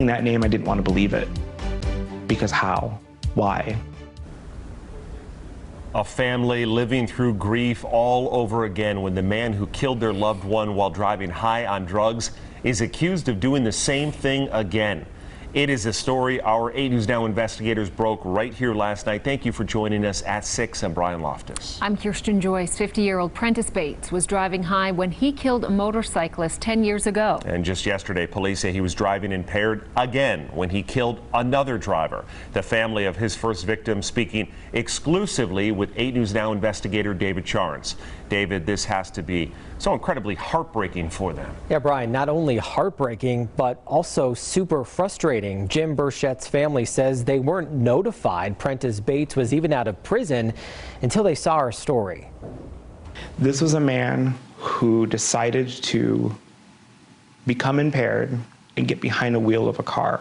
That name, I didn't want to believe it. Because how? Why? A family living through grief all over again when the man who killed their loved one while driving high on drugs is accused of doing the same thing again. It is a story our 8 News Now investigators broke right here last night. Thank you for joining us at 6. I'm Brian Loftus. I'm Kirsten Joyce. 50-year-old Prentice Bates was driving high when he killed a motorcyclist 10 years ago. And just yesterday, police say he was driving impaired again when he killed another driver. The family of his first victim speaking exclusively with 8 News Now investigator David Charnes. David, this has to be so incredibly heartbreaking for them. Yeah, Brian, not only heartbreaking, but also super frustrating. Jim Burchett's family says they weren't notified Prentice Bates was even out of prison until they saw our story. This was a man who decided to become impaired and get behind a wheel of a car.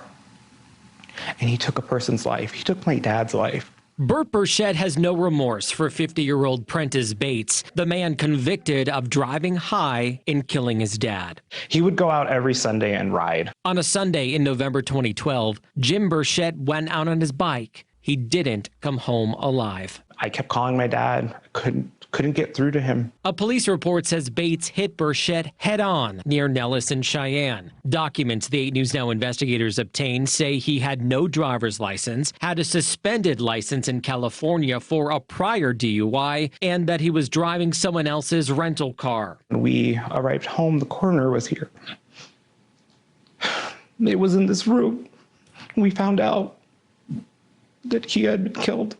And he took a person's life. He took my dad's life. Bert Burchett has no remorse for 50-year-old Prentice Bates, the man convicted of driving high and killing his dad. He would go out every Sunday and ride. On a Sunday in November 2012, Jim Burchett went out on his bike. He didn't come home alive. I kept calling my dad. I couldn't get through to him. A police report says Bates hit Burchett head-on near Nellis and Cheyenne. Documents the 8 News Now investigators obtained say he had no driver's license, had a suspended license in California for a prior DUI, and that he was driving someone else's rental car. When we arrived home, the coroner was here. It was in this room. We found out that he had been killed.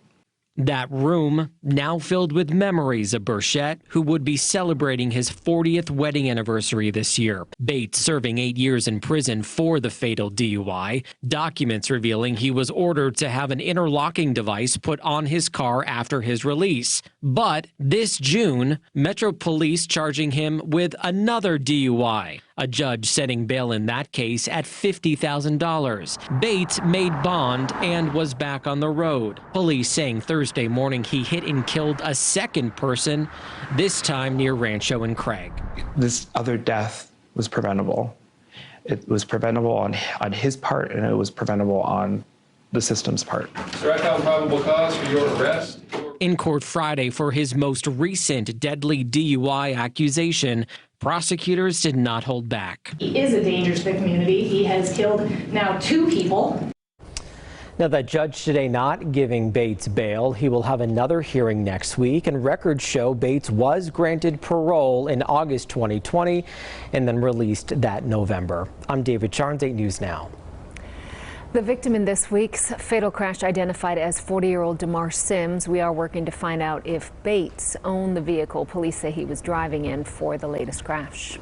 That room now filled with memories of Burchett, who would be celebrating his 40th wedding anniversary this year. Bates serving 8 years in prison for the fatal DUI. Documents revealing he was ordered to have an interlocking device put on his car after his release. But this June, Metro Police charging him with another DUI. A judge setting bail in that case at $50,000. Bates made bond and was back on the road. Police saying Thursday morning he hit and killed a second person, this time near Rancho and Craig. This other death was preventable. It was preventable on his part, and it was preventable on the system's part. Sir, I found probable cause for your arrest. In court Friday for his most recent deadly DUI accusation, prosecutors did not hold back. He is a danger to the community. He has killed now 2 people. Now, the judge today not giving Bates bail. He will have another hearing next week, and records show Bates was granted parole in August 2020 and then released that November. I'm David Charnes, 8 News Now. The victim in this week's fatal crash identified as 40-year-old DeMar Sims. We are working to find out if Bates owned the vehicle police say he was driving in for the latest crash.